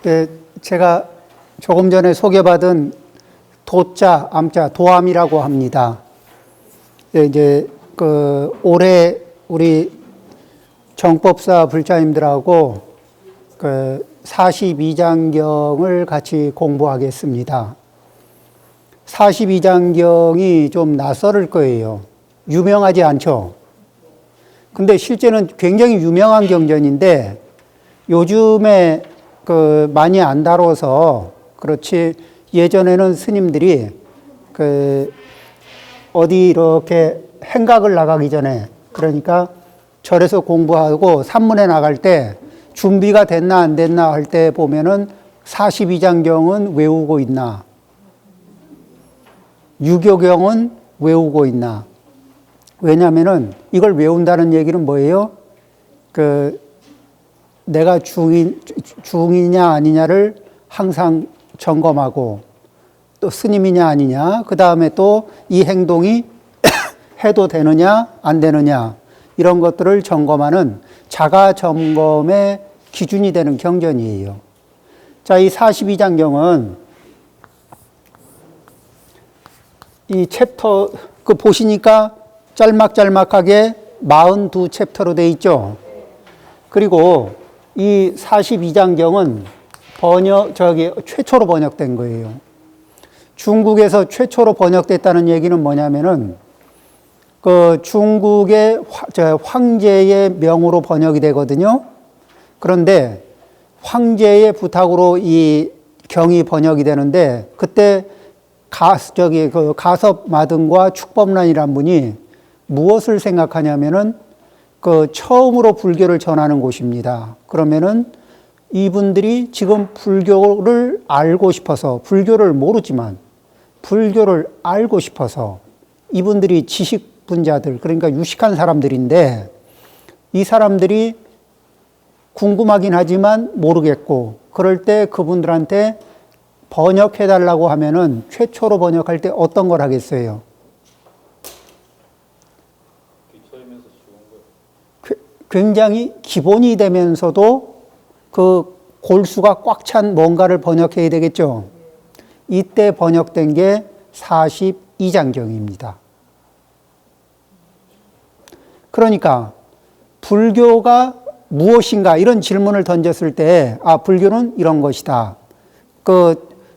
네, 제가 조금 전에 소개받은 도자, 암자, 도암이라고 합니다. 네, 이제 올해 우리 정법사 불자님들하고 42장경을 같이 공부하겠습니다. 42장경이 좀 낯설을 거예요. 유명하지 않죠? 근데 실제는 굉장히 유명한 경전인데 요즘에 많이 안 다뤄서 그렇지, 예전에는 스님들이 어디 이렇게 행각을 나가기 전에, 그러니까 절에서 공부하고 산문에 나갈 때 준비가 됐나 안 됐나 할 때 보면은 42장경은 외우고 있나, 유교경은 외우고 있나. 왜냐면은 이걸 외운다는 얘기는 뭐예요? 내가 중이냐 아니냐를 항상 점검하고, 또 스님이냐 아니냐, 그 다음에 또 이 행동이 해도 되느냐 안 되느냐, 이런 것들을 점검하는 자가 점검의 기준이 되는 경전이에요. 자, 이 42장경은 이 챕터 보시니까 짤막짤막하게 42챕터로 돼 있죠. 그리고 이 42장경은 최초로 번역된 거예요. 중국에서 최초로 번역됐다는 얘기는 뭐냐면은 중국의 황제의 명으로 번역이 되거든요. 그런데 황제의 부탁으로 이 경이 번역이 되는데, 그때 가섭마등과 축법란이란 분이 무엇을 생각하냐면은 처음으로 불교를 전하는 곳입니다. 그러면은 이분들이 지금 불교를 알고 싶어서, 불교를 모르지만 불교를 알고 싶어서, 이분들이 지식분자들, 그러니까 유식한 사람들인데, 이 사람들이 궁금하긴 하지만 모르겠고, 그럴 때 그분들한테 번역해달라고 하면은 최초로 번역할 때 어떤 걸 하겠어요? 굉장히 기본이 되면서도 골수가 꽉 찬 뭔가를 번역해야 되겠죠. 이때 번역된 게 42장경입니다. 그러니까 불교가 무엇인가 이런 질문을 던졌을 때, 불교는 이런 것이다.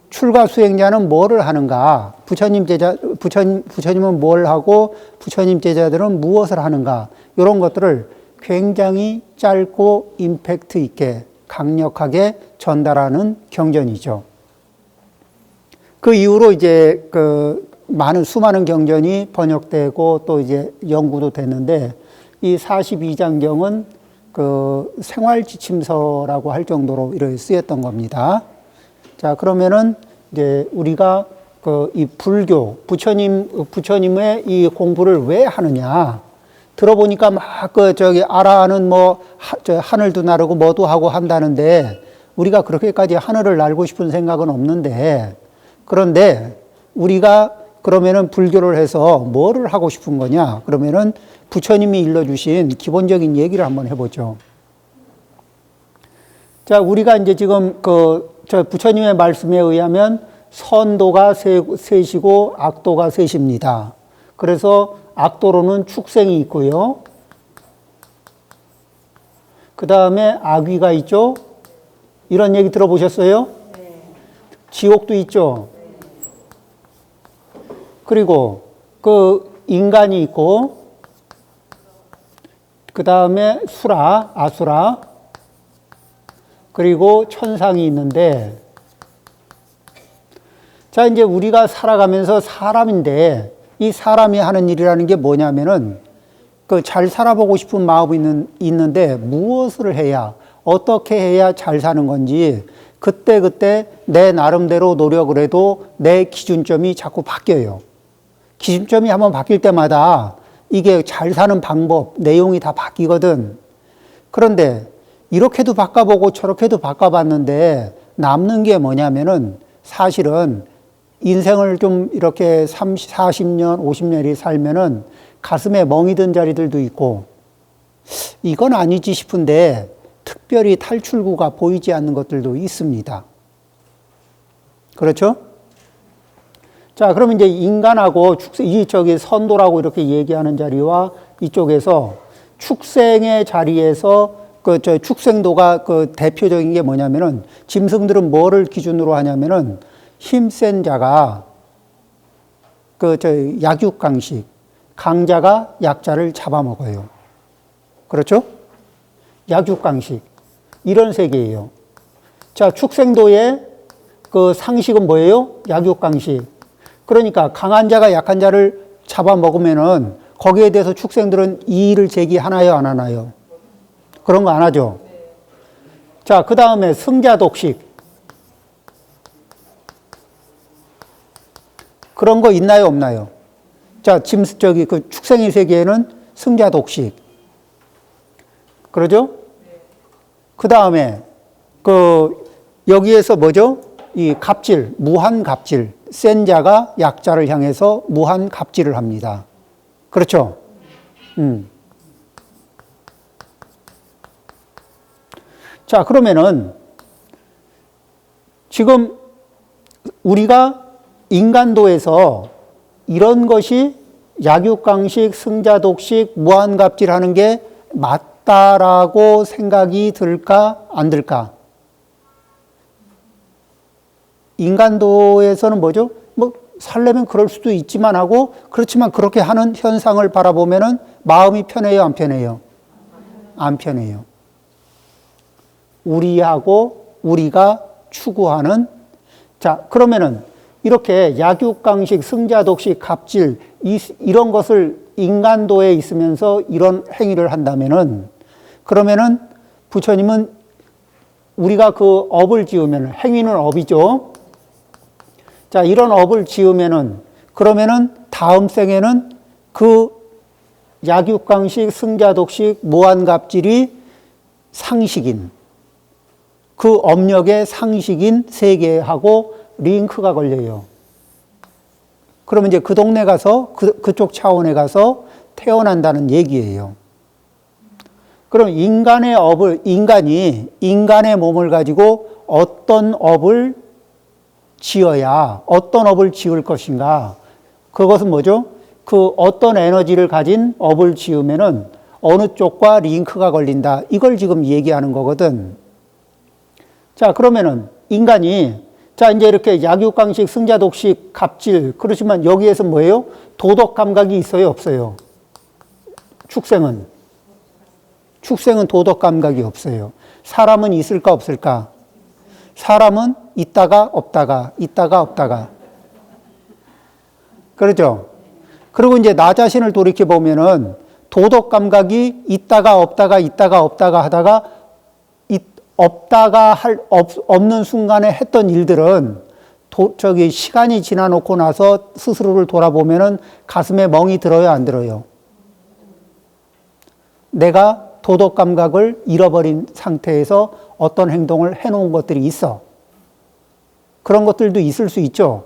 출가 수행자는 뭐를 하는가? 부처님은 뭘 하고 부처님 제자들은 무엇을 하는가? 이런 것들을 굉장히 짧고 임팩트 있게 강력하게 전달하는 경전이죠. 그 이후로 이제 수많은 경전이 번역되고 또 이제 연구도 됐는데, 이 42장경은 생활지침서라고 할 정도로 이렇게 쓰였던 겁니다. 자, 그러면은 이제 우리가 이 불교, 부처님의 이 공부를 왜 하느냐? 들어보니까 막 아라는 하늘도 나르고 뭐도 하고 한다는데, 우리가 그렇게까지 하늘을 날고 싶은 생각은 없는데, 그런데 우리가 그러면은 불교를 해서 뭐를 하고 싶은 거냐? 그러면은 부처님이 일러주신 기본적인 얘기를 한번 해보죠. 자, 우리가 이제 지금 부처님의 말씀에 의하면 선도가 셋이고 악도가 셋입니다. 그래서 악도로는 축생이 있고요. 그 다음에 악귀가 있죠. 이런 얘기 들어보셨어요? 네. 지옥도 있죠. 네. 그리고 인간이 있고, 그 다음에 아수라, 그리고 천상이 있는데, 자, 이제 우리가 살아가면서 사람인데, 이 사람이 하는 일이라는 게 뭐냐면은, 잘 살아보고 싶은 마음이 있는데, 무엇을 해야, 어떻게 해야 잘 사는 건지, 그때 내 나름대로 노력을 해도 내 기준점이 자꾸 바뀌어요. 기준점이 한번 바뀔 때마다 이게 잘 사는 방법, 내용이 다 바뀌거든. 그런데 이렇게도 바꿔보고 저렇게도 바꿔봤는데 남는 게 뭐냐면은, 사실은 인생을 좀 이렇게 30, 40년, 50년이 살면은 가슴에 멍이 든 자리들도 있고, 이건 아니지 싶은데 특별히 탈출구가 보이지 않는 것들도 있습니다. 그렇죠? 자, 그러면 이제 인간하고 저기 선도라고 이렇게 얘기하는 자리와 이쪽에서 축생의 자리에서 축생도가 대표적인 게 뭐냐면은 짐승들은 뭐를 기준으로 하냐면은 힘센 자가 약육강식, 강자가 약자를 잡아먹어요. 그렇죠? 약육강식. 이런 세계예요. 자, 축생도의 상식은 뭐예요? 약육강식. 그러니까 강한 자가 약한 자를 잡아먹으면은 거기에 대해서 축생들은 이의를 제기하나요, 안 하나요? 그런 거 안 하죠. 자, 그 다음에 승자독식. 그런 거 있나요, 없나요? 자, 축생의 세계에는 승자독식. 그러죠? 그 다음에, 여기에서 뭐죠? 이 갑질, 무한갑질. 센 자가 약자를 향해서 무한갑질을 합니다. 그렇죠? 자, 그러면은 지금 우리가 인간도에서 이런 것이 약육강식, 승자독식, 무한갑질하는 게 맞다라고 생각이 들까, 안 들까? 인간도에서는 뭐죠? 살려면 그럴 수도 있지만 하고, 그렇지만 그렇게 하는 현상을 바라보면은 마음이 편해요, 안 편해요? 안 편해요. 우리가 추구하는, 자, 그러면은 이렇게 약육강식, 승자독식, 갑질, 이런 것을 인간도에 있으면서 이런 행위를 한다면은, 그러면은 부처님은 우리가 그 업을 지으면, 행위는 업이죠. 자, 이런 업을 지으면은, 그러면은 다음 생에는 그 약육강식, 승자독식, 무한갑질이 상식인, 그 업력의 상식인 세계하고 링크가 걸려요. 그러면 이제 그 동네 가서, 그쪽 차원에 가서 태어난다는 얘기예요. 그럼 인간이 인간의 몸을 가지고 어떤 업을 지어야, 어떤 업을 지을 것인가. 그것은 뭐죠? 그 어떤 에너지를 가진 업을 지으면은 어느 쪽과 링크가 걸린다. 이걸 지금 얘기하는 거거든. 자, 그러면은 인간이, 자, 이제 이렇게 약육강식, 승자독식, 갑질, 그렇지만 여기에서 뭐예요? 도덕 감각이 있어요, 없어요? 축생은 도덕 감각이 없어요. 사람은 있을까, 없을까? 사람은 있다가 없다가. 그렇죠? 그리고 이제 나 자신을 돌이켜 보면은 도덕 감각이 있다가 없다가 하다가 없는 순간에 했던 일들은 시간이 지나놓고 나서 스스로를 돌아보면은 가슴에 멍이 들어요, 안 들어요? 내가 도덕 감각을 잃어버린 상태에서 어떤 행동을 해놓은 것들이 있어. 그런 것들도 있을 수 있죠.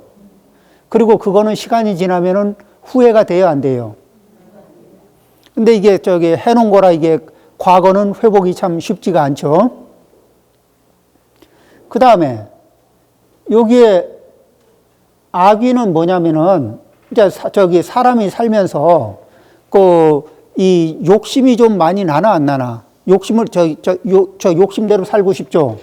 그리고 그거는 시간이 지나면은 후회가 돼요, 안 돼요? 근데 이게 해놓은 거라 이게 과거는 회복이 참 쉽지가 않죠. 그 다음에 여기에 악의는 뭐냐면은 이제 사람이 살면서 이 욕심이 좀 많이 나나 안 나나? 욕심대로 살고 싶죠.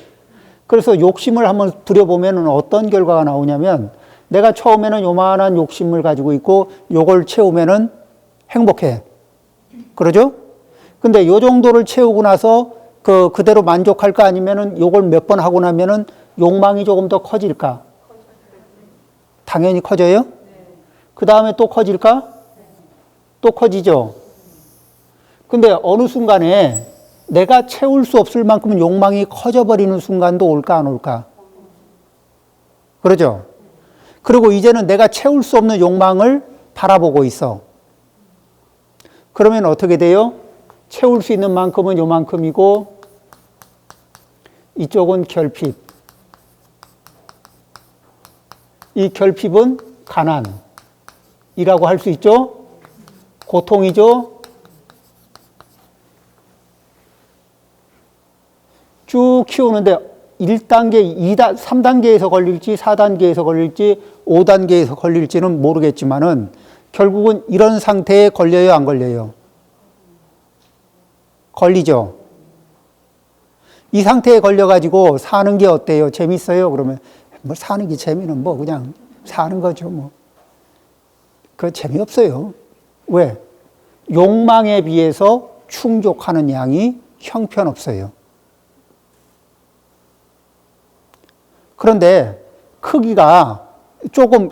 그래서 욕심을 한번 들여보면은 어떤 결과가 나오냐면 내가 처음에는 요만한 욕심을 가지고 있고 요걸 채우면은 행복해. 그러죠? 근데 요 정도를 채우고 나서 그대로 만족할까 아니면은 요걸 몇 번 하고 나면은 욕망이 조금 더 커질까? 당연히 커져요? 그 다음에 또 커질까? 또 커지죠? 근데 어느 순간에 내가 채울 수 없을 만큼 욕망이 커져버리는 순간도 올까 안 올까? 그러죠? 그리고 이제는 내가 채울 수 없는 욕망을 바라보고 있어. 그러면 어떻게 돼요? 채울 수 있는 만큼은 요만큼이고 이쪽은 결핍. 이 결핍은 가난이라고 할 수 있죠? 고통이죠? 쭉 키우는데 1단계, 2단, 3단계에서 걸릴지 4단계에서 걸릴지 5단계에서 걸릴지는 모르겠지만은 결국은 이런 상태에 걸려요, 안 걸려요? 걸리죠. 이 상태에 걸려가지고 사는 게 어때요? 재밌어요? 그러면 뭐 사는 게 재미는 뭐 그냥 사는 거죠, 뭐. 그 재미없어요. 왜? 욕망에 비해서 충족하는 양이 형편없어요. 그런데 크기가 조금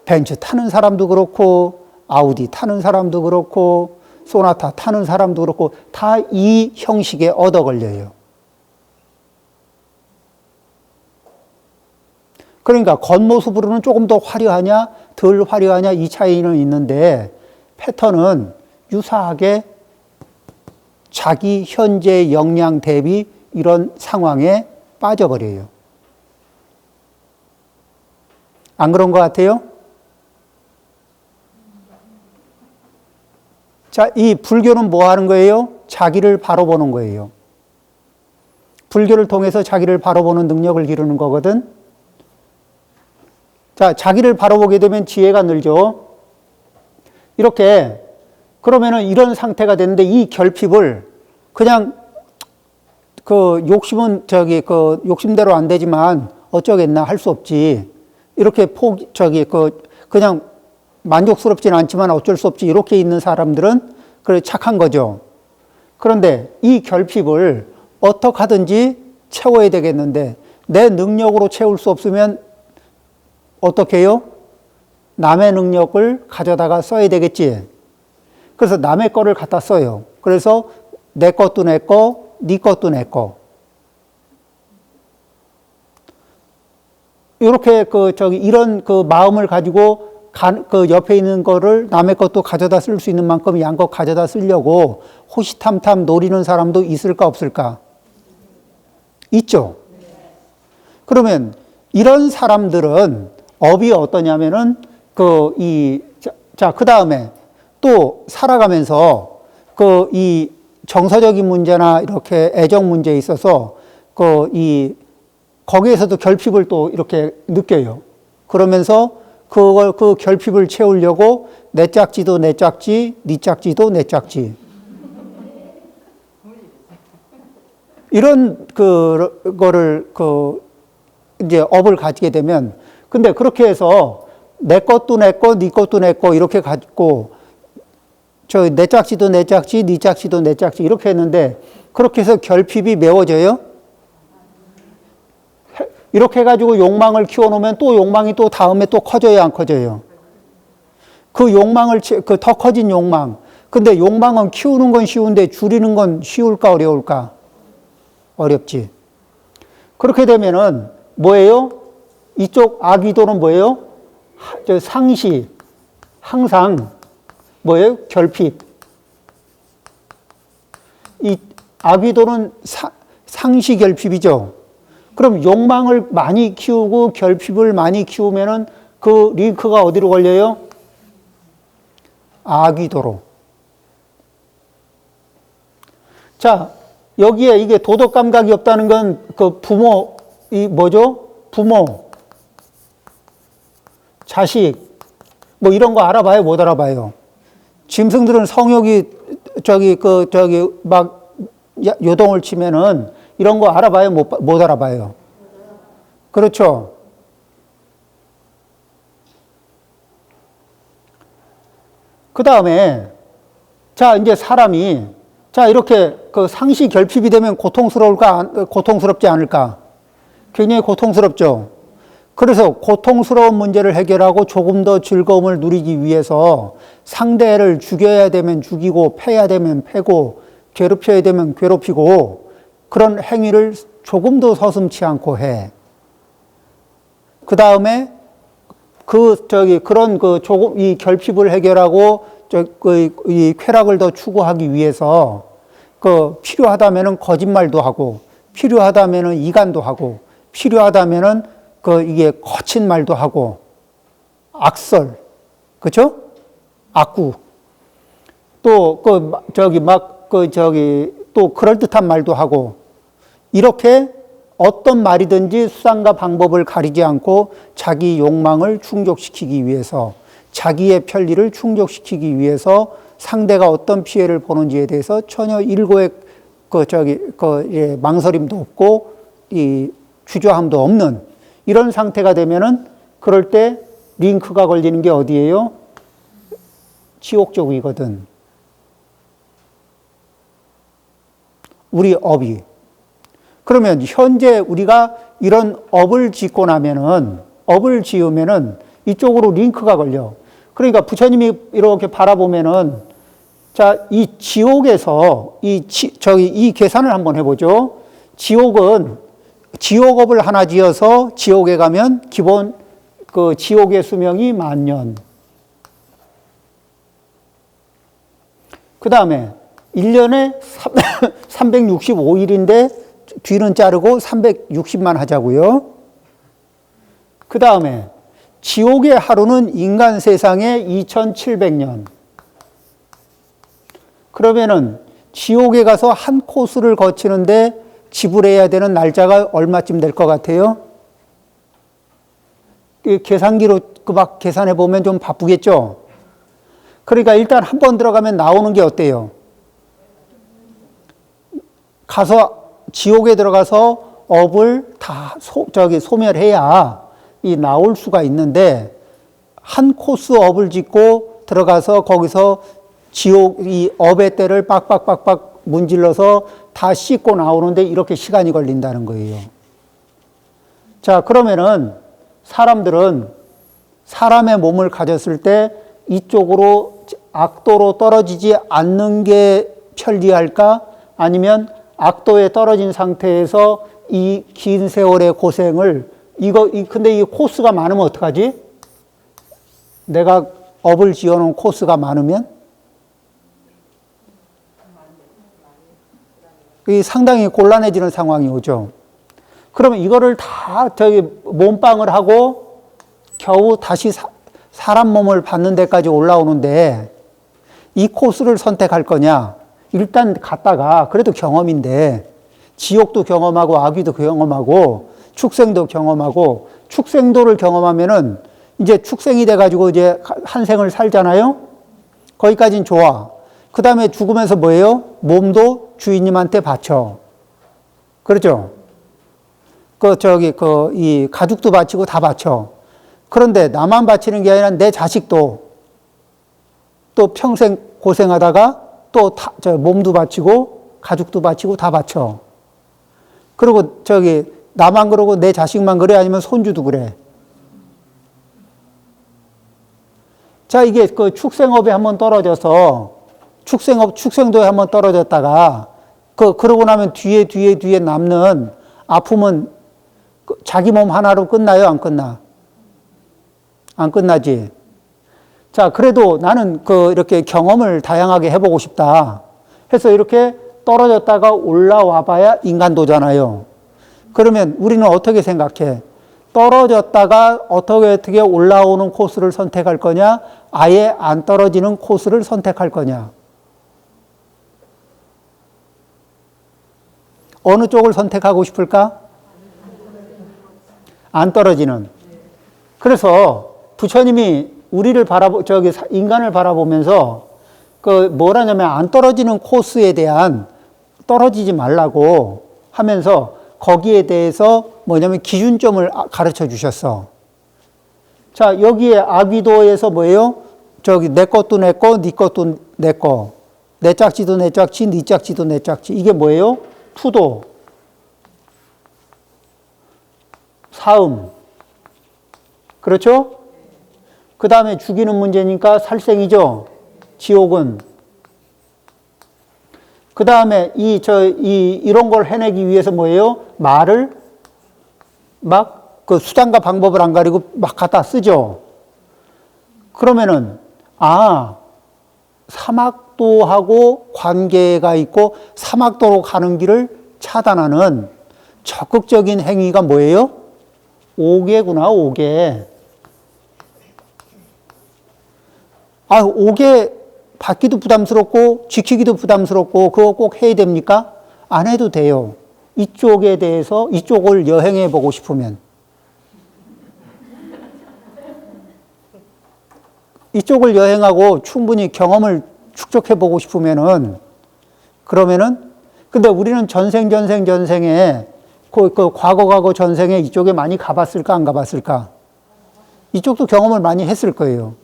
벤츠 타는 사람도 그렇고 아우디 타는 사람도 그렇고 소나타 타는 사람도 그렇고 다 이 형식에 얻어 걸려요. 그러니까 겉모습으로는 조금 더 화려하냐 덜 화려하냐 이 차이는 있는데 패턴은 유사하게 자기 현재 역량 대비 이런 상황에 빠져버려요. 안 그런 것 같아요? 자, 이 불교는 뭐 하는 거예요? 자기를 바로 보는 거예요. 불교를 통해서 자기를 바로 보는 능력을 기르는 거거든. 자, 자기를 바로 보게 되면 지혜가 늘죠. 이렇게 그러면은 이런 상태가 되는데 이 결핍을 그냥 욕심은 욕심대로 안 되지만 어쩌겠나 할 수 없지. 이렇게 그냥 만족스럽지는 않지만 어쩔 수 없지. 이렇게 있는 사람들은 그래 착한 거죠. 그런데 이 결핍을 어떻게 하든지 채워야 되겠는데 내 능력으로 채울 수 없으면 어떻게 해요? 남의 능력을 가져다가 써야 되겠지. 그래서 남의 거를 갖다 써요. 그래서 내 것도 내 거, 네 것도 내 거. 이렇게 이런 마음을 가지고 옆에 있는 거를 남의 것도 가져다 쓸 수 있는 만큼 양껏 가져다 쓰려고 호시탐탐 노리는 사람도 있을까 없을까? 있죠. 그러면 이런 사람들은 업이 어떠냐면은 그 다음에 또 살아가면서 이 정서적인 문제나 이렇게 애정 문제에 있어서 거기에서도 결핍을 또 이렇게 느껴요. 그러면서 그 결핍을 채우려고 내 짝지도 내 짝지, 네 짝지도 내 짝지. 이런 거를 이제 업을 가지게 되면 근데 그렇게 해서 내 것도 내 거, 네 것도 내 거 이렇게 가지고 내 짝지도 내 짝지, 네 짝지도 내 짝지 이렇게 했는데 그렇게 해서 결핍이 메워져요? 이렇게 해가지고 욕망을 키워놓으면 또 욕망이 또 다음에 또 커져요, 안 커져요? 그 욕망을, 더 커진 욕망. 근데 욕망은 키우는 건 쉬운데 줄이는 건 쉬울까, 어려울까? 어렵지. 그렇게 되면은 뭐예요? 이쪽 악의도는 뭐예요? 상시, 항상 뭐예요? 결핍. 이 악의도는 상시 결핍이죠. 그럼 욕망을 많이 키우고 결핍을 많이 키우면은 그 링크가 어디로 걸려요? 악의도로. 자, 여기에 이게 도덕 감각이 없다는 건 부모, 부모, 자식, 뭐 이런 거 알아봐요? 못 알아봐요? 짐승들은 성욕이 막 요동을 치면은 이런 거 알아봐요? 못 알아봐요? 그렇죠? 그 다음에, 자, 이제 사람이, 자, 이렇게 상시 결핍이 되면 고통스럽지 않을까? 굉장히 고통스럽죠? 그래서 고통스러운 문제를 해결하고 조금 더 즐거움을 누리기 위해서 상대를 죽여야 되면 죽이고, 패야 되면 패고, 괴롭혀야 되면 괴롭히고, 그런 행위를 조금 더 서슴지 않고 해. 그 다음에 이 결핍을 해결하고 이 쾌락을 더 추구하기 위해서 필요하다면은 거짓말도 하고, 필요하다면은 이간도 하고, 필요하다면은 이게 거친 말도 하고, 악설, 그렇죠? 악구. 또 또 그럴듯한 말도 하고 이렇게 어떤 말이든지 수단과 방법을 가리지 않고 자기 욕망을 충족시키기 위해서, 자기의 편리를 충족시키기 위해서 상대가 어떤 피해를 보는지에 대해서 전혀 일고의 망설임도 없고 이 주저함도 없는 이런 상태가 되면은 그럴 때 링크가 걸리는 게 어디예요? 지옥 쪽이거든. 우리 업이. 그러면 현재 우리가 이런 업을 짓고 나면은, 업을 지으면은 이쪽으로 링크가 걸려. 그러니까 부처님이 이렇게 바라보면은, 자, 이 지옥에서 이 계산을 한번 해보죠. 지옥은, 지옥업을 하나 지어서 지옥에 가면 기본 그 지옥의 수명이 10,000년. 그 다음에 1년에 365일인데 뒤는 자르고 360만 하자고요. 그 다음에 지옥의 하루는 인간 세상에 2,700년. 그러면은 지옥에 가서 한 코스를 거치는데 지불해야 되는 날짜가 얼마쯤 될 것 같아요? 계산기로 막 계산해 보면 좀 바쁘겠죠? 그러니까 일단 한 번 들어가면 나오는 게 어때요? 가서 지옥에 들어가서 업을 다 소멸해야 이 나올 수가 있는데 한 코스 업을 짓고 들어가서 거기서 지옥 이 업의 때를 빡빡빡빡 문질러서 다 씻고 나오는데 이렇게 시간이 걸린다는 거예요. 자, 그러면은 사람들은 사람의 몸을 가졌을 때 이쪽으로 악도로 떨어지지 않는 게 편리할까? 아니면 악도에 떨어진 상태에서 이 긴 세월의 고생을 근데 이 코스가 많으면 어떡하지? 내가 업을 지어놓은 코스가 많으면 이 상당히 곤란해지는 상황이 오죠. 그러면 이거를 다 몸빵을 하고 겨우 다시 사람 몸을 받는 데까지 올라오는데 이 코스를 선택할 거냐? 일단 갔다가 그래도 경험인데 지옥도 경험하고 아귀도 경험하고 축생도 경험하고 축생도를 경험하면은 이제 축생이 돼가지고 이제 한 생을 살잖아요. 거기까지는 좋아. 그 다음에 죽으면서 뭐예요? 몸도 주인님한테 바쳐. 그렇죠? 이 가죽도 바치고 다 바쳐. 그런데 나만 바치는 게 아니라 내 자식도 또 평생 고생하다가 또 몸도 바치고 가죽도 바치고 다 바쳐. 그리고 나만 그러고 내 자식만 그래? 아니면 손주도 그래? 자, 이게 그 축생업에 한번 떨어져서 축생도에 한번 떨어졌다가 그러고 나면 뒤에 남는 아픔은 자기 몸 하나로 끝나요? 안 끝나? 안 끝나지? 자, 그래도 나는 이렇게 경험을 다양하게 해보고 싶다 해서 이렇게 떨어졌다가 올라와 봐야 인간도잖아요. 그러면 우리는 어떻게 생각해? 떨어졌다가 어떻게 올라오는 코스를 선택할 거냐? 아예 안 떨어지는 코스를 선택할 거냐? 어느 쪽을 선택하고 싶을까? 안 떨어지는. 그래서 부처님이 우리를 인간을 바라보면서 뭐라냐면 안 떨어지는 코스에 대한 떨어지지 말라고 하면서 거기에 대해서 뭐냐면 기준점을 가르쳐 주셨어. 자, 여기에 아귀도에서 뭐예요? 내 것도 내 거, 네 것도 내 거. 내 짝지도 내 짝지, 네 짝지도 내 짝지. 이게 뭐예요? 투도. 사음. 그렇죠? 그 다음에 죽이는 문제니까 살생이죠. 지옥은. 그 다음에 이런 걸 해내기 위해서 뭐예요? 말을 수단과 방법을 안 가리고 막 갖다 쓰죠. 그러면은, 사막도하고 관계가 있고 사막도로 가는 길을 차단하는 적극적인 행위가 뭐예요? 오계구나, 오계. 오계 받기도 부담스럽고 지키기도 부담스럽고 그거 꼭 해야 됩니까? 안 해도 돼요. 이쪽에 대해서 이쪽을 여행해 보고 싶으면 이쪽을 여행하고 충분히 경험을 축적해 보고 싶으면은 그러면은 근데 우리는 전생에 그 과거 전생에 이쪽에 많이 가봤을까 안 가봤을까? 이쪽도 경험을 많이 했을 거예요.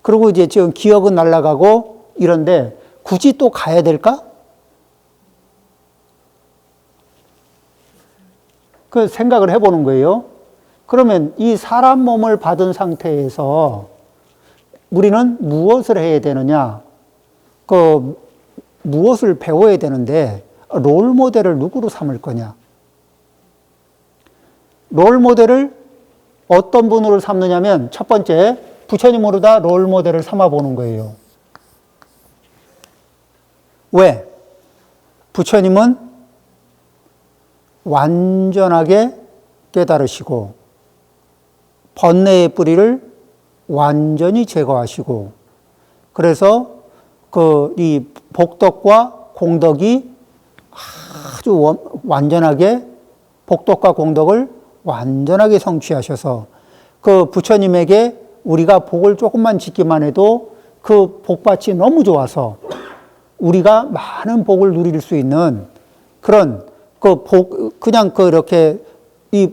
그리고 이제 지금 기억은 날아가고 이런데 굳이 또 가야 될까? 그 생각을 해보는 거예요. 그러면 이 사람 몸을 받은 상태에서 우리는 무엇을 해야 되느냐? 그 무엇을 배워야 되는데 롤 모델을 누구로 삼을 거냐? 롤 모델을 어떤 분으로 삼느냐면 첫 번째 부처님으로다 롤 모델을 삼아 보는 거예요. 왜? 부처님은 완전하게 깨달으시고 번뇌의 뿌리를 완전히 제거하시고 그래서 이 복덕과 공덕이 아주 완전하게 복덕과 공덕을 완전하게 성취하셔서 그 부처님에게 우리가 복을 조금만 짓기만 해도 그 복밭이 너무 좋아서 우리가 많은 복을 누릴 수 있는 그런 그냥 이렇게 이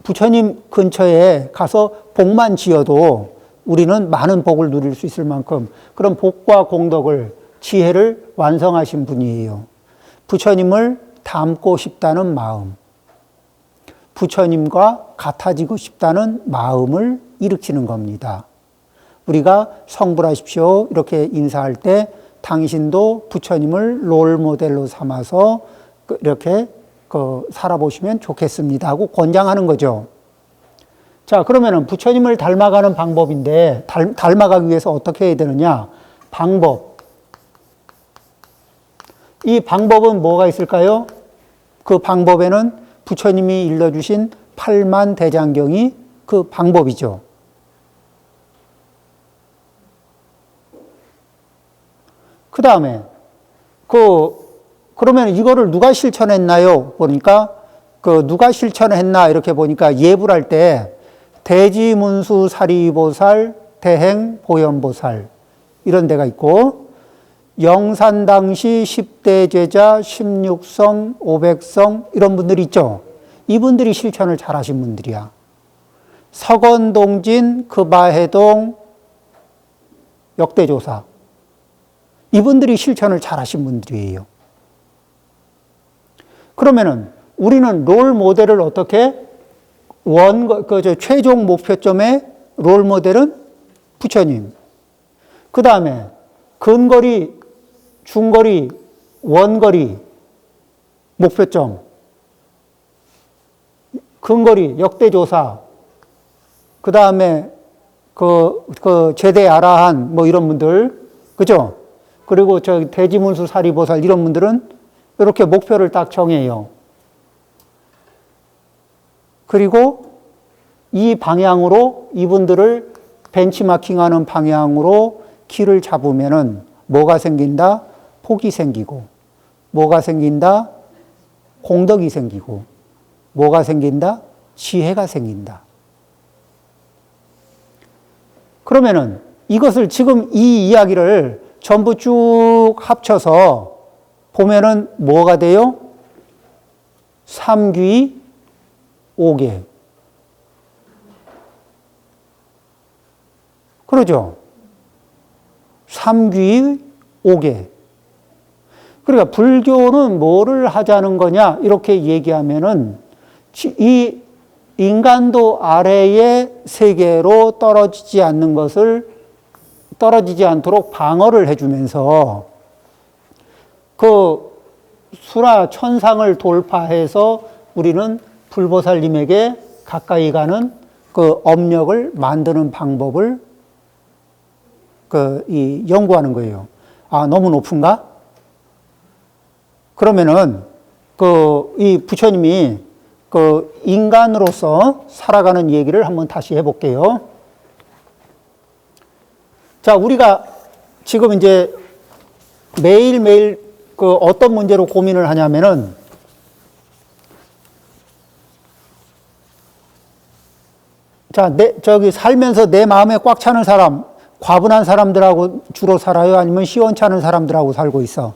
부처님 근처에 가서 복만 지어도 우리는 많은 복을 누릴 수 있을 만큼 그런 복과 공덕을, 지혜를 완성하신 분이에요. 부처님을 닮고 싶다는 마음, 부처님과 같아지고 싶다는 마음을 일으키는 겁니다. 우리가 성불하십시오 이렇게 인사할 때 당신도 부처님을 롤 모델로 삼아서 이렇게 살아보시면 좋겠습니다 하고 권장하는 거죠. 자, 그러면은 부처님을 닮아가는 방법인데 닮아가기 위해서 어떻게 해야 되느냐? 방법. 이 방법은 뭐가 있을까요? 그 방법에는 부처님이 일러주신 팔만대장경이 그 방법이죠. 그 다음에 그러면 이거를 누가 실천했나요? 보니까 누가 실천했나 이렇게 보니까 예불할 때 대지문수 사리보살, 대행 보현보살 이런 데가 있고 영산당시 10대 제자, 16성, 500성 이런 분들이 있죠. 이분들이 실천을 잘 하신 분들이야. 석원동진, 금화해동, 역대조사 이분들이 실천을 잘 하신 분들이에요. 그러면은 우리는 롤 모델을 어떻게 최종 목표점의 롤 모델은 부처님. 그 다음에 근거리, 중거리, 원거리 목표점. 근거리, 역대조사. 그 다음에 제대 아라한 뭐 이런 분들. 그죠? 그리고 대지문수 사리보살 이런 분들은 이렇게 목표를 딱 정해요. 그리고 이 방향으로 이분들을 벤치마킹하는 방향으로 길을 잡으면은 뭐가 생긴다? 복이 생기고, 뭐가 생긴다? 공덕이 생기고, 뭐가 생긴다? 지혜가 생긴다. 그러면은 이것을 지금 이 이야기를 전부 쭉 합쳐서 보면은 뭐가 돼요? 삼귀 5개. 그러죠? 삼귀 5개. 그러니까 불교는 뭐를 하자는 거냐? 이렇게 얘기하면은 이 인간도 아래의 세계로 떨어지지 않도록 방어를 해주면서 그 수라 천상을 돌파해서 우리는 불보살님에게 가까이 가는 그 업력을 만드는 방법을 연구하는 거예요. 아, 너무 높은가? 그러면은 이 부처님이 인간으로서 살아가는 얘기를 한번 다시 해볼게요. 자, 우리가 지금 이제 매일매일 어떤 문제로 고민을 하냐면은 자, 저기 살면서 내 마음에 꽉 차는 사람, 과분한 사람들하고 주로 살아요? 아니면 시원찮은 사람들하고 살고 있어?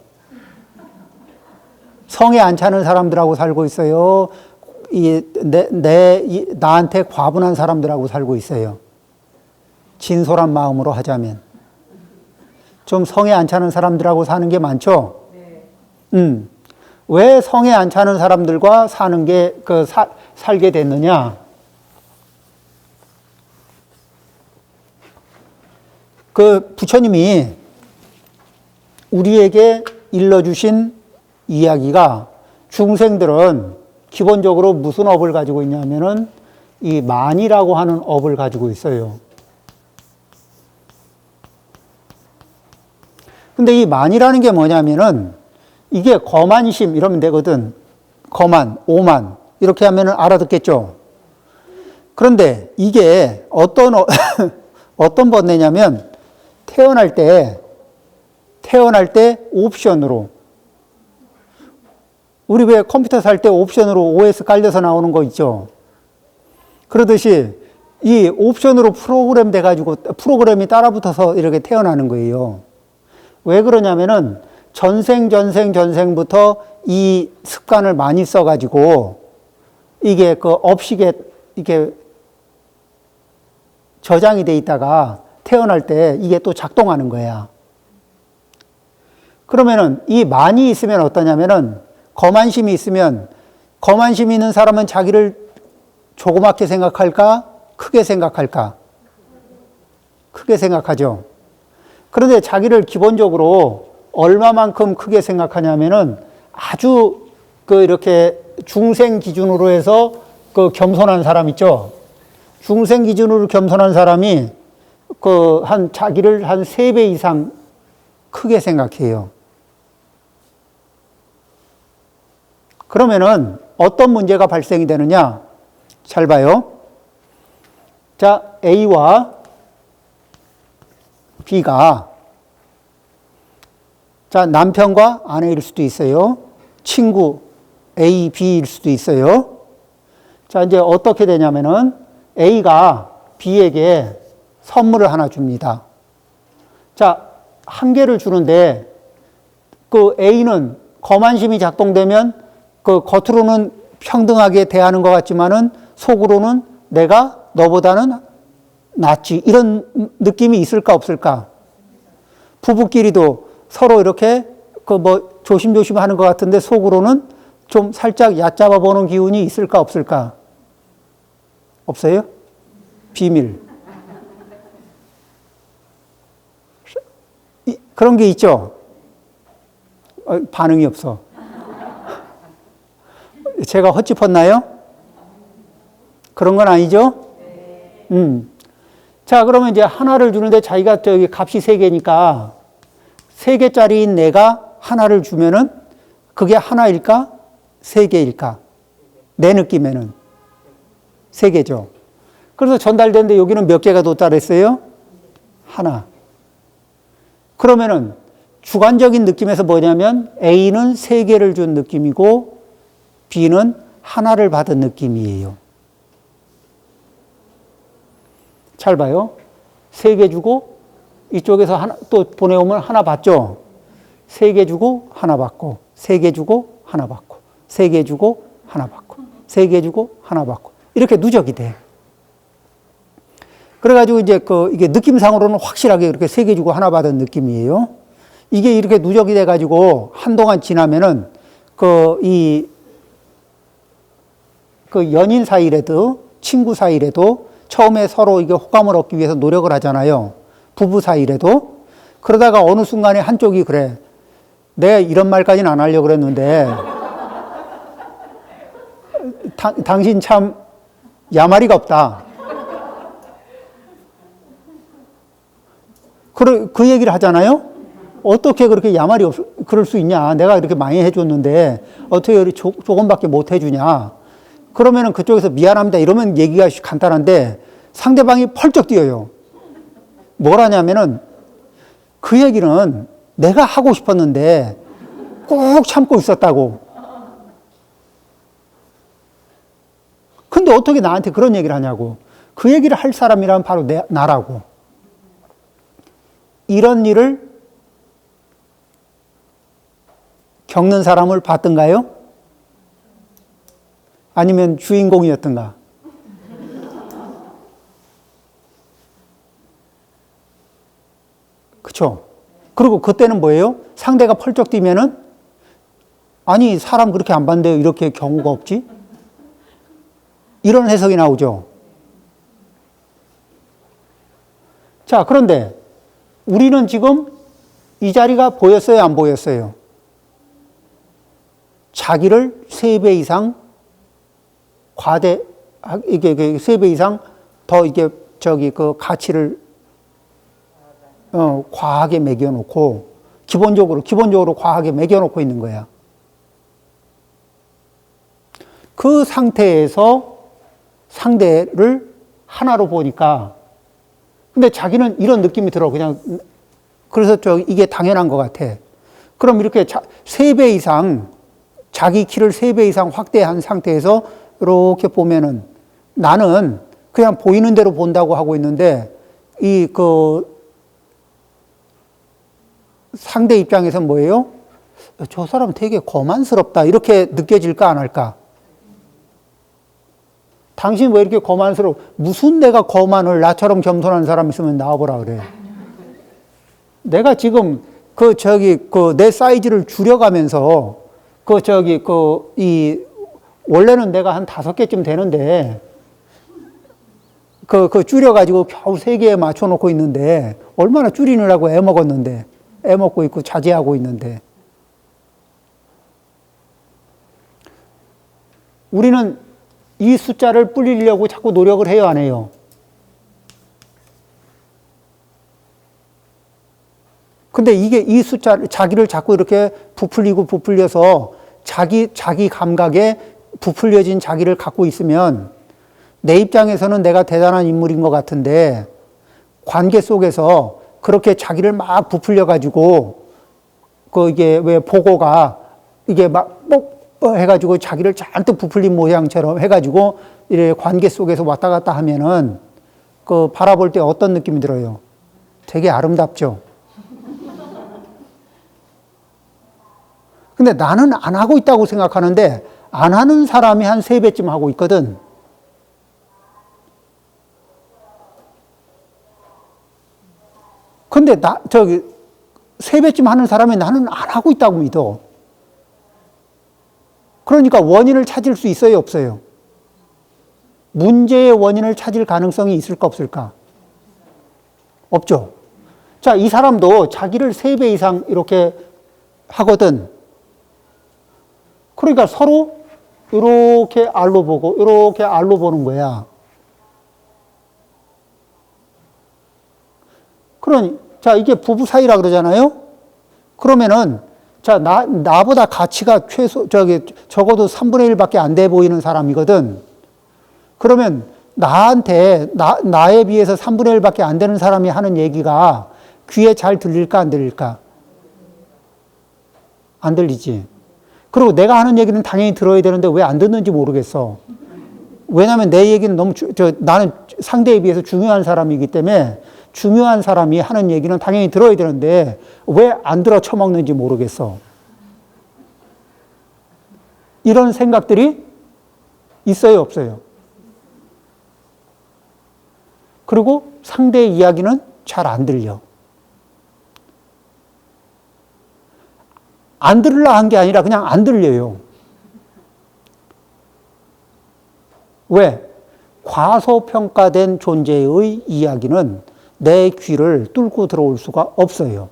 성에 안 차는 사람들하고 살고 있어요? 나한테 과분한 사람들하고 살고 있어요? 진솔한 마음으로 하자면. 좀 성에 안 차는 사람들하고 사는 게 많죠? 네. 왜 성에 안 차는 사람들과 사는 게, 살게 됐느냐? 부처님이 우리에게 일러주신 이야기가 중생들은 기본적으로 무슨 업을 가지고 있냐면은 이 만이라고 하는 업을 가지고 있어요. 근데 이 만이라는 게 뭐냐면은 이게 거만심 이러면 되거든. 거만, 오만 이렇게 하면은 알아듣겠죠. 그런데 이게 어떤 번뇌냐면 태어날 때 옵션으로 우리 왜 컴퓨터 살 때 옵션으로 OS 깔려서 나오는 거 있죠. 그러듯이 이 옵션으로 프로그램 돼가지고 프로그램이 따라붙어서 이렇게 태어나는 거예요. 왜 그러냐면은 전생부터 이 습관을 많이 써가지고 이게 업식에 이게 저장이 돼 있다가 태어날 때 이게 또 작동하는 거야. 그러면은 이 만이 있으면 어떠냐면은 거만심이 있으면 거만심이 있는 사람은 자기를 조그맣게 생각할까? 크게 생각할까? 크게 생각하죠. 그런데 자기를 기본적으로 얼마만큼 크게 생각하냐면은 아주 이렇게 중생 기준으로 해서 겸손한 사람 있죠. 중생 기준으로 겸손한 사람이 자기를 한 3배 이상 크게 생각해요. 그러면은 어떤 문제가 발생이 되느냐? 잘 봐요. 자, A와 B가 자, 남편과 아내일 수도 있어요. 친구 A, B일 수도 있어요. 자, 이제 어떻게 되냐면은 A가 B에게 선물을 하나 줍니다. 자, 한 개를 주는데 A는 거만심이 작동되면 겉으로는 평등하게 대하는 것 같지만은 속으로는 내가 너보다는 낫지. 이런 느낌이 있을까 없을까? 부부끼리도 서로 이렇게 조심조심 하는 것 같은데 속으로는 좀 살짝 얕잡아 보는 기운이 있을까 없을까? 없어요? 비밀. 그런 게 있죠? 반응이 없어. 제가 헛짚었나요? 그런 건 아니죠? 자, 그러면 이제 하나를 주는데 자기가 저기 값이 3개니까 3개짜리인 내가 하나를 주면은 그게 하나일까? 3개일까? 내 느낌에는 3개죠. 그래서 전달되는데 여기는 몇 개가 도달했어요? 하나. 그러면은 주관적인 느낌에서 뭐냐면 A는 3개를 준 느낌이고 B는 하나를 받은 느낌이에요. 잘 봐요. 3개 주고 이쪽에서 하나 또 보내오면 하나 받죠. 3개 주고 하나 받고 3개 주고 하나 받고 3개 주고 하나 받고 3개 주고 하나 받고 이렇게 누적이 돼. 그래가지고 이제 이게 느낌상으로는 확실하게 이렇게 3개 주고 하나 받은 느낌이에요. 이게 이렇게 누적이 돼가지고 한동안 지나면은 연인 사이라도 친구 사이라도 처음에 서로 이게 호감을 얻기 위해서 노력을 하잖아요. 부부 사이라도. 그러다가 어느 순간에 한쪽이 그래. 내가 이런 말까지는 안 하려고 그랬는데 당신 참 야마리가 없다. 그 얘기를 하잖아요. 어떻게 그렇게 그럴 수 있냐. 내가 이렇게 많이 해줬는데 어떻게 조금밖에 못 해주냐. 그러면은 그쪽에서 미안합니다. 이러면 얘기가 간단한데 상대방이 펄쩍 뛰어요. 뭘 하냐면은 그 얘기는 내가 하고 싶었는데 꼭 참고 있었다고. 근데 어떻게 나한테 그런 얘기를 하냐고. 그 얘기를 할 사람이란 바로 나라고. 이런 일을 겪는 사람을 봤던가요? 아니면 주인공이었던가? 그쵸? 그리고 그때는 뭐예요? 상대가 펄쩍 뛰면은, 아니, 사람 그렇게 안 봤는데 이렇게 경우가 없지? 이런 해석이 나오죠. 자, 그런데 우리는 지금 이 자리가 보였어요, 안 보였어요? 자기를 3배 이상 이게 3배 이상 더 이게 그 가치를 과하게 매겨놓고, 기본적으로 과하게 매겨놓고 있는 거야. 그 상태에서 상대를 하나로 보니까, 근데 자기는 이런 느낌이 들어. 그냥, 그래서 이게 당연한 것 같아. 그럼 이렇게 3배 이상, 자기 키를 3배 이상 확대한 상태에서 이렇게 보면은 나는 그냥 보이는 대로 본다고 하고 있는데, 상대 입장에서는 뭐예요? 저 사람 되게 거만스럽다. 이렇게 느껴질까, 안 할까? 당신 왜 이렇게 거만스러워? 무슨 내가 거만을, 나처럼 겸손한 사람 있으면 나와보라 그래. 내가 지금 내 사이즈를 줄여가면서 원래는 내가 한 5개쯤 되는데 줄여가지고 겨우 3개에 맞춰놓고 있는데 얼마나 줄이느라고 애먹고 있고 자제하고 있는데, 우리는 이 숫자를 불리려고 자꾸 노력을 해요, 안 해요? 근데 이 숫자를, 자기를 자꾸 이렇게 부풀려서 자기 감각에 부풀려진 자기를 갖고 있으면 내 입장에서는 내가 대단한 인물인 것 같은데, 관계 속에서 그렇게 자기를 막 부풀려가지고, 이게 왜 보고가 이게 막 해가지고 자기를 잔뜩 부풀린 모양처럼 해가지고 이래 관계 속에서 왔다 갔다 하면은 바라볼 때 어떤 느낌이 들어요? 되게 아름답죠? 근데 나는 안 하고 있다고 생각하는데 안 하는 사람이 한 3배쯤 하고 있거든. 근데 3배쯤 하는 사람이 나는 안 하고 있다고 믿어. 그러니까 원인을 찾을 수 있어요, 없어요? 문제의 원인을 찾을 가능성이 있을까, 없을까? 없죠. 자, 이 사람도 자기를 3배 이상 이렇게 하거든. 그러니까 서로 이렇게 알로 보고, 이렇게 알로 보는 거야. 자, 이게 부부 사이라 그러잖아요? 그러면은, 자, 나보다 가치가 적어도 3분의 1밖에 안 돼 보이는 사람이거든. 그러면 나에 비해서 3분의 1밖에 안 되는 사람이 하는 얘기가 귀에 잘 들릴까, 안 들릴까? 안 들리지. 그리고 내가 하는 얘기는 당연히 들어야 되는데 왜 안 듣는지 모르겠어. 왜냐하면 내 얘기는 나는 상대에 비해서 중요한 사람이기 때문에 중요한 사람이 하는 얘기는 당연히 들어야 되는데 왜 안 들어 처먹는지 모르겠어. 이런 생각들이 있어요, 없어요? 그리고 상대의 이야기는 잘 안 들려. 안 들으려 한 게 아니라 그냥 안 들려요. 왜? 과소평가된 존재의 이야기는 내 귀를 뚫고 들어올 수가 없어요.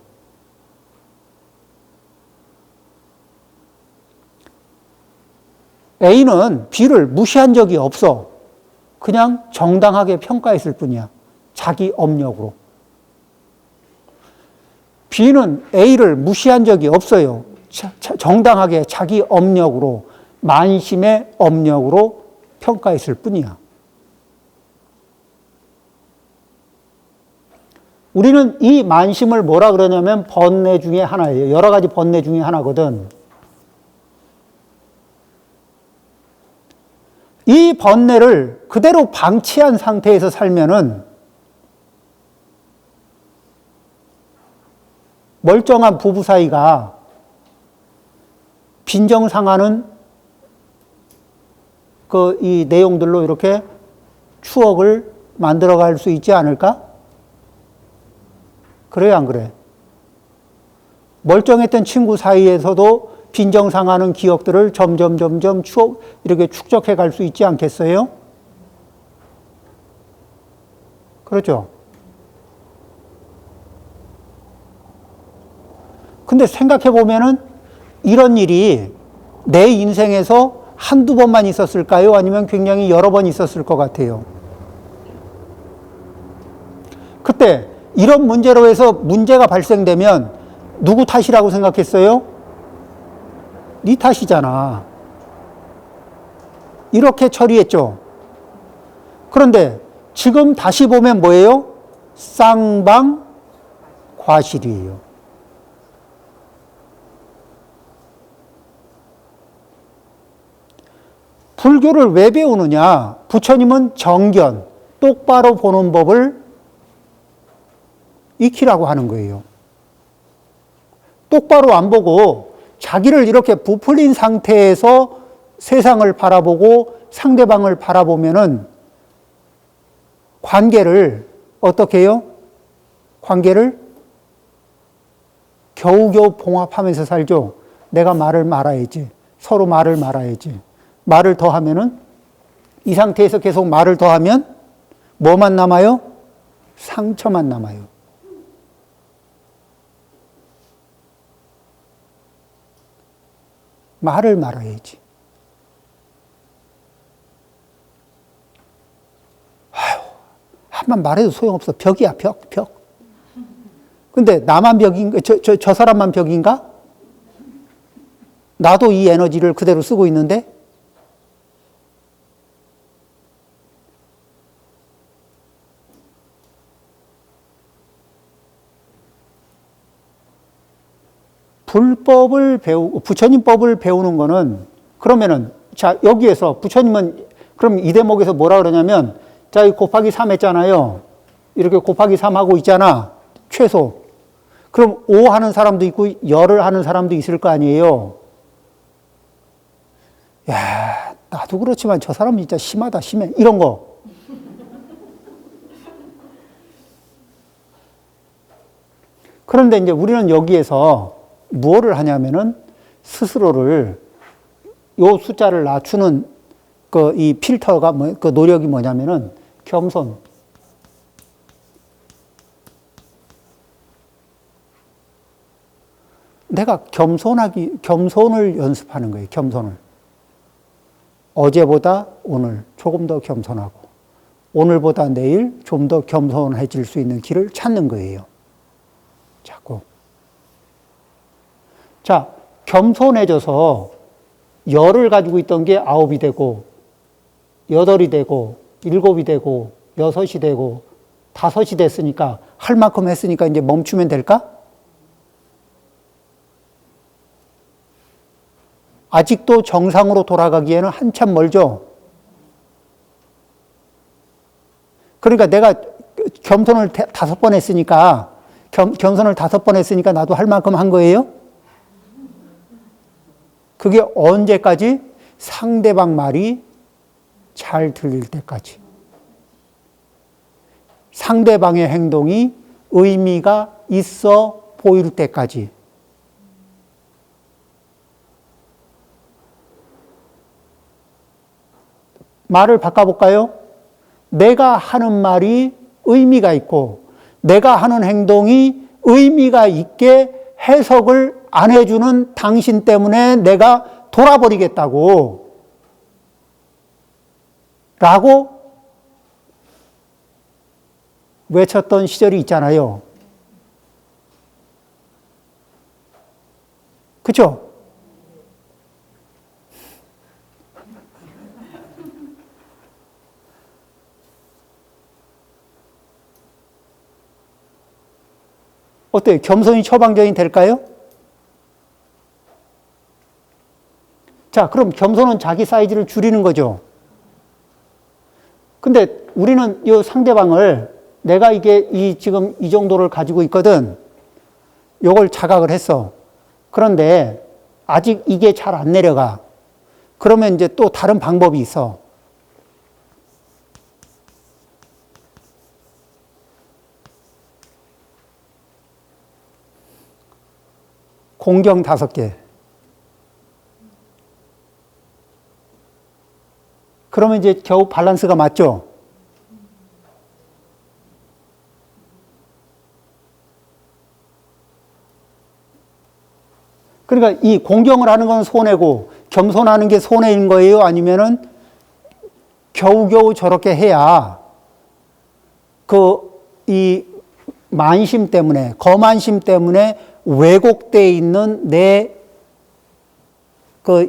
A는 B를 무시한 적이 없어. 그냥 정당하게 평가했을 뿐이야. 자기 업력으로. B는 A를 무시한 적이 없어요. 정당하게 자기 업력으로, 만심의 업력으로 평가했을 뿐이야. 우리는 이 만심을 뭐라 그러냐면 번뇌 중에 하나예요. 여러 가지 번뇌 중에 하나거든. 이 번뇌를 그대로 방치한 상태에서 살면은 멀쩡한 부부 사이가 빈정상하는 이 내용들로 이렇게 추억을 만들어갈 수 있지 않을까? 그래요, 안 그래? 멀쩡했던 친구 사이에서도 빈정상하는 기억들을 점점 추억, 이렇게 축적해 갈 수 있지 않겠어요? 그렇죠? 근데 생각해 보면은 이런 일이 내 인생에서 한두 번만 있었을까요? 아니면 굉장히 여러 번 있었을 것 같아요. 그때 이런 문제로 해서 문제가 발생되면 누구 탓이라고 생각했어요? 네 탓이잖아. 이렇게 처리했죠. 그런데 지금 다시 보면 뭐예요? 쌍방과실이에요. 불교를 왜 배우느냐? 부처님은 정견, 똑바로 보는 법을 익히라고 하는 거예요. 똑바로 안 보고 자기를 이렇게 부풀린 상태에서 세상을 바라보고 상대방을 바라보면은 관계를 어떻게 해요? 관계를 겨우겨우 봉합하면서 살죠. 내가 말을 말아야지. 서로 말을 말아야지. 말을 더 하면은 이 상태에서 계속 말을 더 하면 뭐만 남아요? 상처만 남아요. 말을 말아야지. 아유, 한번 말해도 소용없어. 벽이야, 벽. 근데 나만 벽인가? 저 사람만 벽인가? 나도 이 에너지를 그대로 쓰고 있는데? 불법을 부처님 법을 배우는 거는, 그러면은, 자, 여기에서 부처님은, 그럼 이 대목에서 뭐라 그러냐면, 자, 이 곱하기 3 했잖아요. 이렇게 곱하기 3 하고 있잖아. 최소. 그럼 5 하는 사람도 있고, 열을 하는 사람도 있을 거 아니에요. 야, 나도 그렇지만 저 사람은 진짜 심하다, 심해. 이런 거. 그런데 이제 우리는 여기에서 무엇을 하냐면은 스스로를 요 숫자를 낮추는 이 필터가 그 노력이 뭐냐면은 겸손. 내가 겸손을 연습하는 거예요. 겸손을. 어제보다 오늘 조금 더 겸손하고 오늘보다 내일 좀 더 겸손해질 수 있는 길을 찾는 거예요. 자꾸. 자, 겸손해져서 열을 가지고 있던 게 9이 되고 8이 되고 7이 되고 6이 되고 5이 됐으니까 할 만큼 했으니까 이제 멈추면 될까? 아직도 정상으로 돌아가기에는 한참 멀죠. 그러니까 내가 겸손을 5번 했으니까 겸손을 5번 했으니까 나도 할 만큼 한 거예요? 그게 언제까지? 상대방 말이 잘 들릴 때까지. 상대방의 행동이 의미가 있어 보일 때까지. 말을 바꿔볼까요? 내가 하는 말이 의미가 있고 내가 하는 행동이 의미가 있게 해석을 안 해주는 당신 때문에 내가 돌아버리겠다고 라고 외쳤던 시절이 있잖아요. 그렇죠? 어때요? 겸손이 처방전이 될까요? 자, 그럼 겸손은 자기 사이즈를 줄이는 거죠. 근데 우리는 이 상대방을 내가 이게 지금 이 정도를 가지고 있거든. 요걸 자각을 했어. 그런데 아직 이게 잘 안 내려가. 그러면 이제 또 다른 방법이 있어. 공경 5개. 그러면 이제 겨우 밸런스가 맞죠? 그러니까 이 공경을 하는 건 손해고 겸손하는 게 손해인 거예요? 아니면은 겨우겨우 저렇게 해야 이 만심 때문에, 거만심 때문에 왜곡되어 있는 내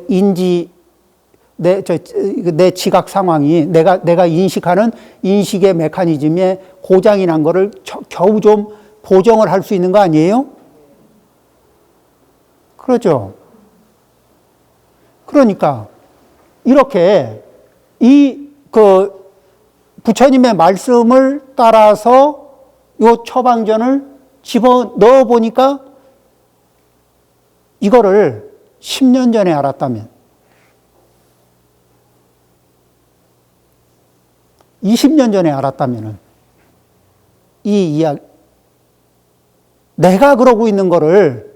인지, 내 지각 상황이 내가 인식하는 인식의 메커니즘에 고장이 난 거를 겨우 좀 보정을 할 수 있는 거 아니에요? 그렇죠. 그러니까 이렇게 부처님의 말씀을 따라서 요 처방전을 집어 넣어 보니까 이거를 10년 전에 알았다면, 20년 전에 알았다면은 이 이야기, 내가 그러고 있는 거를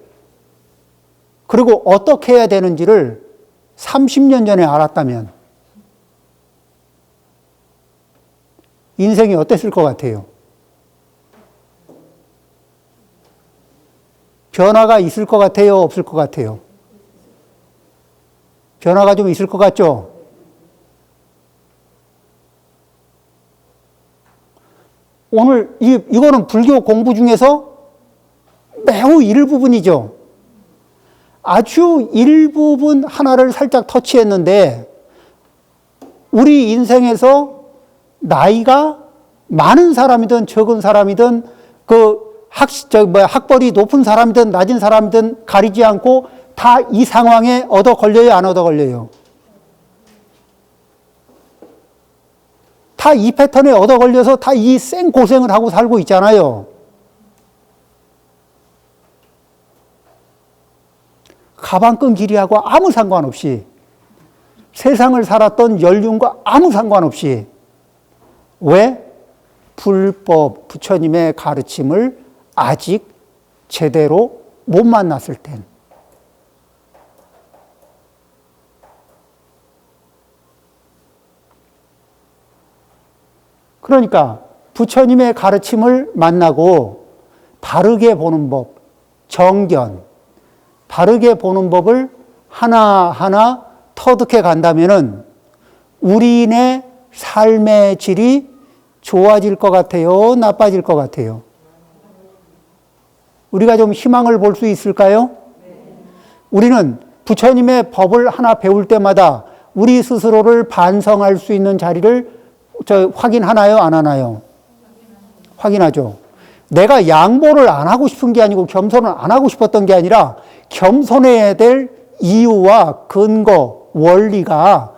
그리고 어떻게 해야 되는지를 30년 전에 알았다면 인생이 어땠을 것 같아요? 변화가 있을 것 같아요? 없을 것 같아요? 변화가 좀 있을 것 같죠? 오늘 이거는 불교 공부 중에서 매우 일부분이죠. 아주 일부분 하나를 살짝 터치했는데 우리 인생에서 나이가 많은 사람이든 적은 사람이든 학벌이 높은 사람이든 낮은 사람이든 가리지 않고 다 이 상황에 얻어 걸려요, 안 얻어 걸려요? 다 이 패턴에 얻어 걸려서 다 이 생고생을 하고 살고 있잖아요. 가방끈 길이하고 아무 상관없이, 세상을 살았던 연륜과 아무 상관없이, 왜? 불법, 부처님의 가르침을 아직 제대로 못 만났을 땐. 그러니까 부처님의 가르침을 만나고 바르게 보는 법, 정견, 바르게 보는 법을 하나하나 터득해 간다면은 우리의 삶의 질이 좋아질 것 같아요? 나빠질 것 같아요? 우리가 좀 희망을 볼 수 있을까요? 우리는 부처님의 법을 하나 배울 때마다 우리 스스로를 반성할 수 있는 자리를 확인하나요? 안 하나요? 확인하죠. 내가 양보를 안 하고 싶은 게 아니고 겸손을 안 하고 싶었던 게 아니라 겸손해야 될 이유와 근거, 원리가,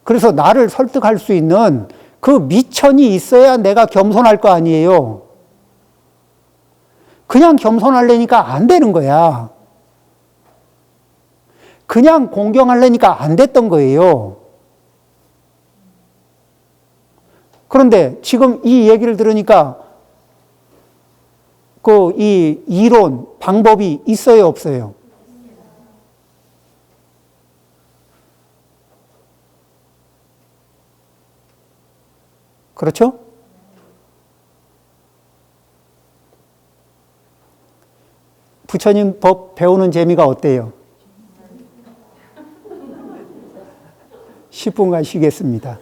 그래서 나를 설득할 수 있는 그 미천이 있어야 내가 겸손할 거 아니에요. 그냥 겸손하려니까 안 되는 거야. 그냥 공경하려니까 안 됐던 거예요. 그런데 지금 이 얘기를 들으니까 이 이론, 방법이 있어요, 없어요? 그렇죠? 부처님 법 배우는 재미가 어때요? 10분간 쉬겠습니다.